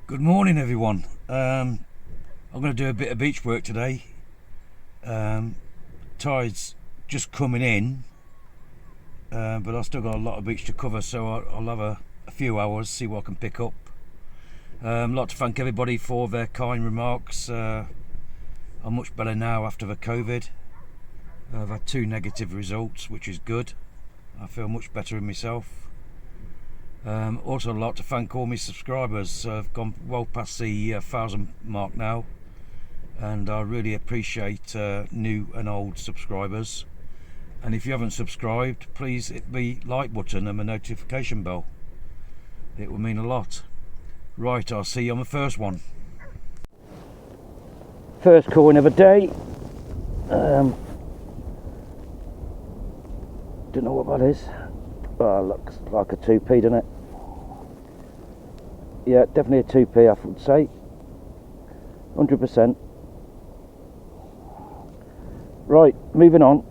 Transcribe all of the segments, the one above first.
Good morning everyone. I'm going to do a bit of beach work today. Tide's just coming in, but I've still got a lot of beach to cover, so I'll have a few hours, see what I can pick up. I'd like to thank everybody for their kind remarks. I'm much better now after the COVID. I've had 2 negative results, which is good. I feel much better in myself. Also I'd like to thank all my subscribers. I've gone well past the 1,000 mark now, and I really appreciate new and old subscribers. And if you haven't subscribed, please hit the like button and the notification bell. It will mean a lot. Right, I'll see you on the first one. First coin of the day. Don't know what that is. Oh, looks like a 2p, doesn't it? Yeah, definitely a 2p, I would say. 100%. Right, moving on.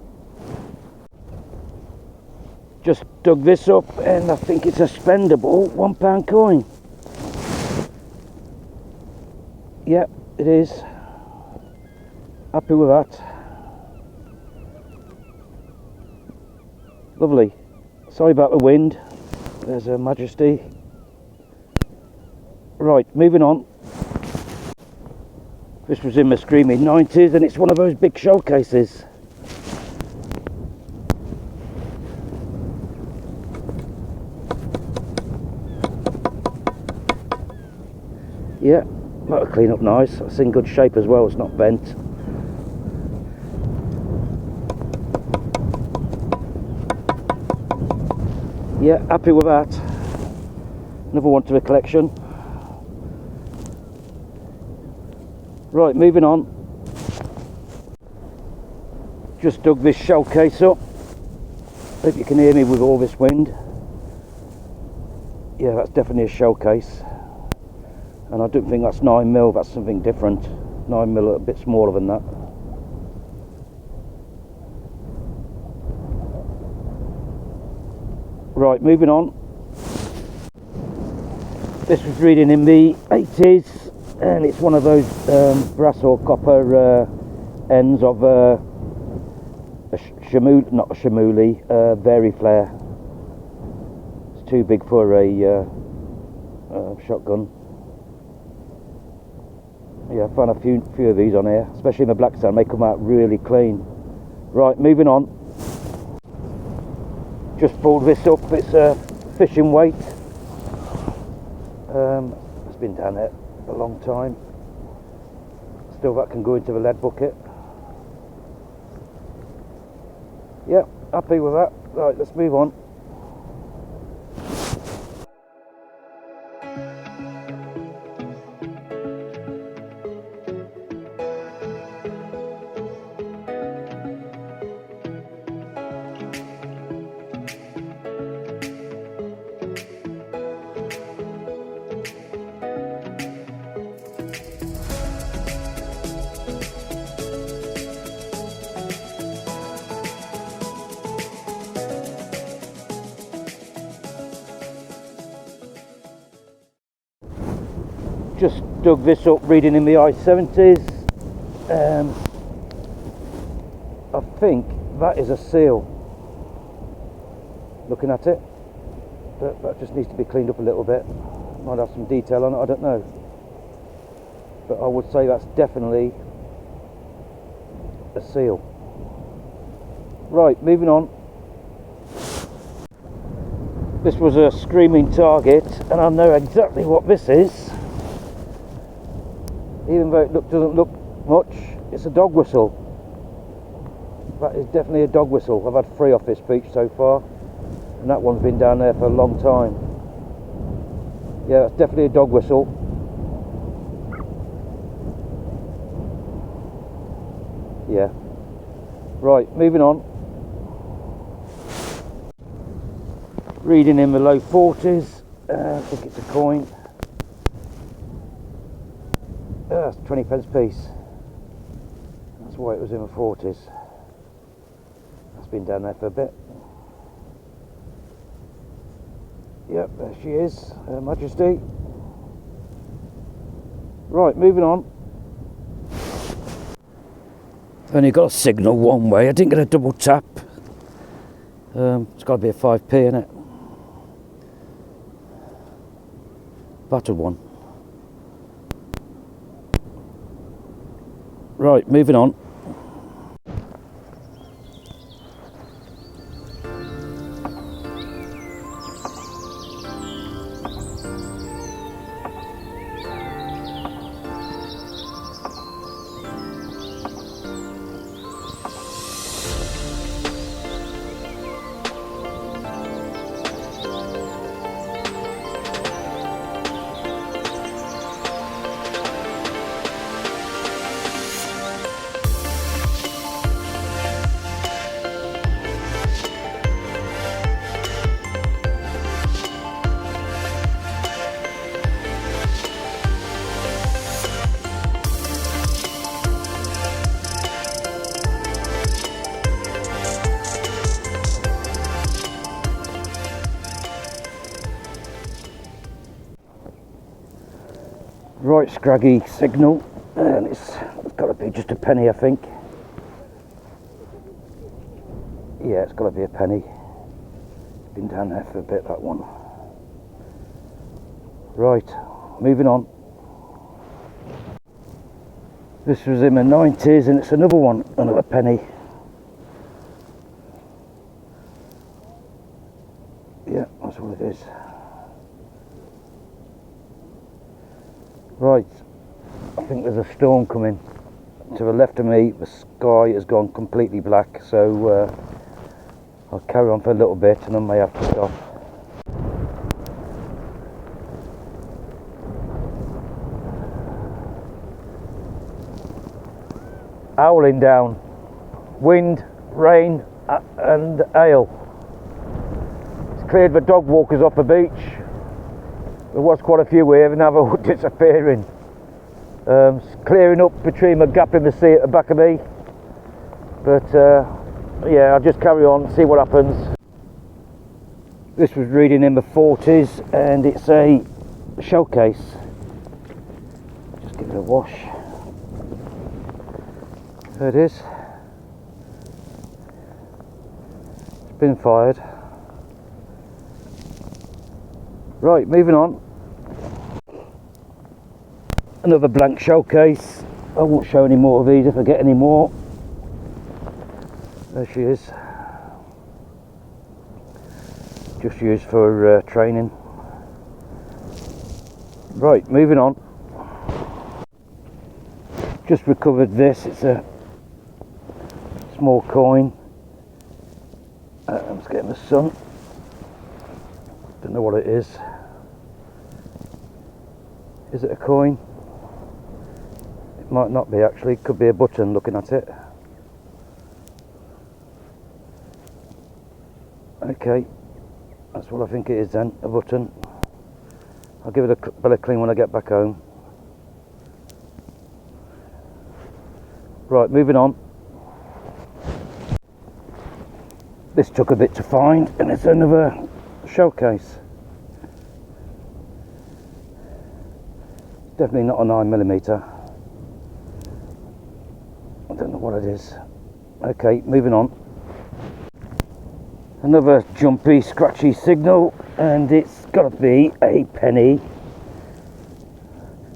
Just dug this up, and I think it's a spendable £1 coin. Yep, it is. Happy with that. Lovely. Sorry about the wind. There's Her Majesty. Right, moving on. This was in the screaming 90s, and it's one of those big showcases. Yeah, that'll clean up nice. It's in good shape as well, it's not bent. Yeah, happy with that. Another one to the collection. Right, moving on. Just dug this showcase up. Hope you can hear me with all this wind. Yeah, that's definitely a showcase. And I don't think that's 9mm, that's something different. 9mm, a bit smaller than that. Right, moving on. This was reading in the 80s, and it's one of those brass or copper ends of a Shamuli, not a Shamuli, Vari flare. It's too big for a shotgun. Yeah, I found a few of these on here, especially in the black sand. They come out really clean. Right, moving on. Just pulled this up. It's a fishing weight. It's been down there a long time. Still, that can go into the lead bucket. Yep, happy with that. Right, let's move on. Just dug this up reading in the I-70s. I think that is a seal. Looking at it, but that just needs to be cleaned up a little bit. Might have some detail on it, I don't know. But I would say that's definitely a seal. Right, moving on. This was a screaming target, and I know exactly what this is. Even though it doesn't look much, it's a dog whistle. That is definitely a dog whistle. I've had 3 off this beach so far, and that one's been down there for a long time. Yeah, that's definitely a dog whistle. Yeah. Right, moving on. Reading in the low 40s. I think it's a coin. That's 20 pence piece. That's why it was in the 40s. That's been down there for a bit. Yep, there she is, Her Majesty. Right, moving on. Only got a signal one way. I didn't get a double tap. It's got to be a 5p, innit? Battered one. Right, moving on. Right, scraggy signal, and it's got to be just a penny, I think. Yeah, it's got to be a penny. It's been down there for a bit, that one. Right, moving on. This was in the 90s, and it's another one, another penny. Yeah, that's what it is. Right, I think there's a storm coming. To the left of me, the sky has gone completely black, so I'll carry on for a little bit and I may have to stop. Howling down. Wind, rain and hail. It's cleared the dog walkers off the beach. There was quite a few here, and now they're disappearing. It's clearing up between the gap in the sea at the back of me. But yeah, I'll just carry on, see what happens. This was reading in the 40s, and it's a showcase. Just give it a wash. There it is. It's been fired. Right, moving on. Another blank showcase. I won't show any more of these if I get any more. There she is. Just used for training. Right, moving on. Just recovered this. It's a small coin. I'm just getting the sun. Don't know what it is. Is it a coin? It might not be actually. It could be a button looking at it. Okay, that's what I think it is then, a button. I'll give it a bit of clean when I get back home. Right, moving on. This took a bit to find, and it's another showcase. Definitely not a 9mm. I don't know what it is. Okay, moving on. Another jumpy, scratchy signal, and it's got to be a penny.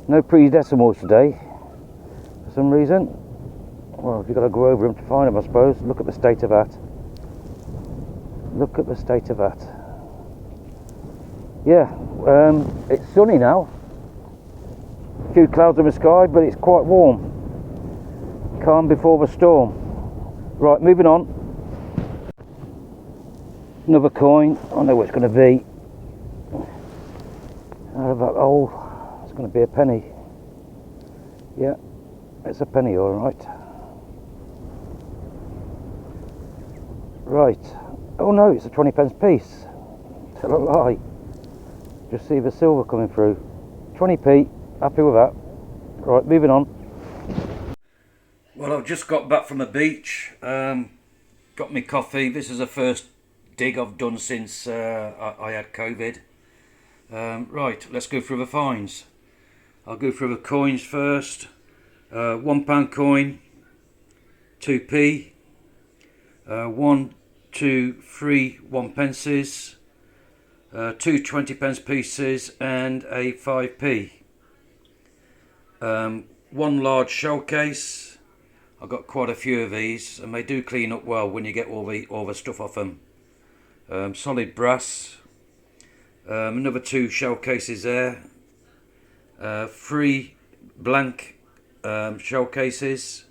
No pre-decimals today, for some reason. Well, you've got to go over them to find them, I suppose. Look at the state of that. Look at the state of that. Yeah, it's sunny now. A few clouds in the sky, but it's quite warm. Calm before the storm. Right, moving on. Another coin. I know what it's going to be. Out of that hole, it's going to be a penny. Yeah, it's a penny, all right. Right. Oh no, it's a 20p piece. Tell a lie. Just see the silver coming through. 20p. Happy with that. Right, moving on. Well, I've just got back from the beach. Got me coffee. This is the first dig I've done since I had COVID. Right, let's go through the finds. I'll go through the coins first. £1 coin, 2p, 1, 2, 3 1p, two 20p pieces, and a 5p. One large shell case. I've got quite a few of these, and they do clean up well when you get all the stuff off them. Solid brass. Another two shell cases there. 3 blank shell cases.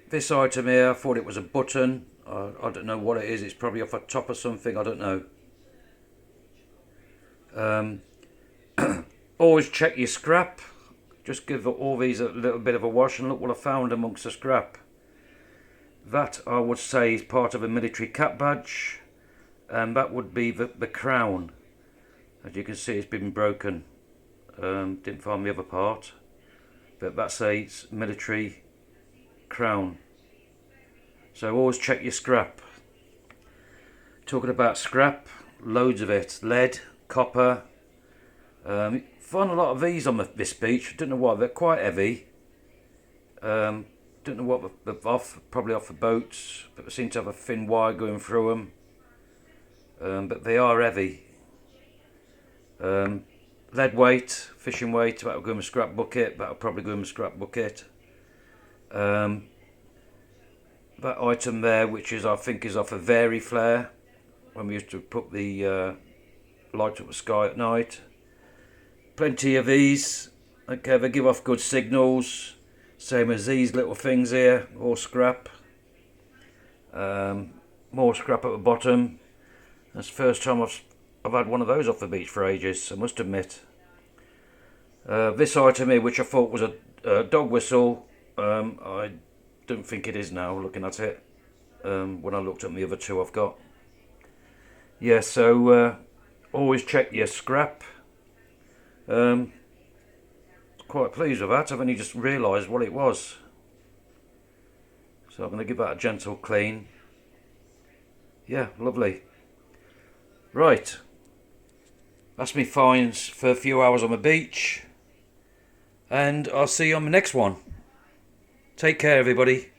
This item here, I thought it was a button. I don't know what it is. It's probably off the top of something. I don't know. Always check your scrap. Just give all these a little bit of a wash, and look what I found amongst the scrap. That, I would say, is part of a military cap badge, and that would be the crown. As you can see, it's been broken. Didn't find the other part, but that's a military crown. So always check your scrap. Talking about scrap, loads of it. Lead, copper. Find a lot of these on this beach. Don't know why, they're quite heavy. Don't know what they're off, probably off the boats, but they seem to have a thin wire going through them. But they are heavy. Lead weight, fishing weight, that'll go in a scrap bucket, that'll probably go in a scrap bucket. That item there, which is, I think, is off a Vary flare, when we used to put the light up the sky at night. Plenty of these. Okay, they give off good signals, same as these little things here, all scrap. More scrap at the bottom. That's the first time I've had one of those off the beach for ages, I must admit. This item here, which I thought was a dog whistle, I don't think it is now, looking at it, when I looked at the other two I've got. Yeah, so always check your scrap. Quite pleased with that. I've only just realised what it was. So I'm going to give that a gentle clean. Yeah, lovely. Right. That's me finds for a few hours on the beach. And I'll see you on the next one. Take care, everybody.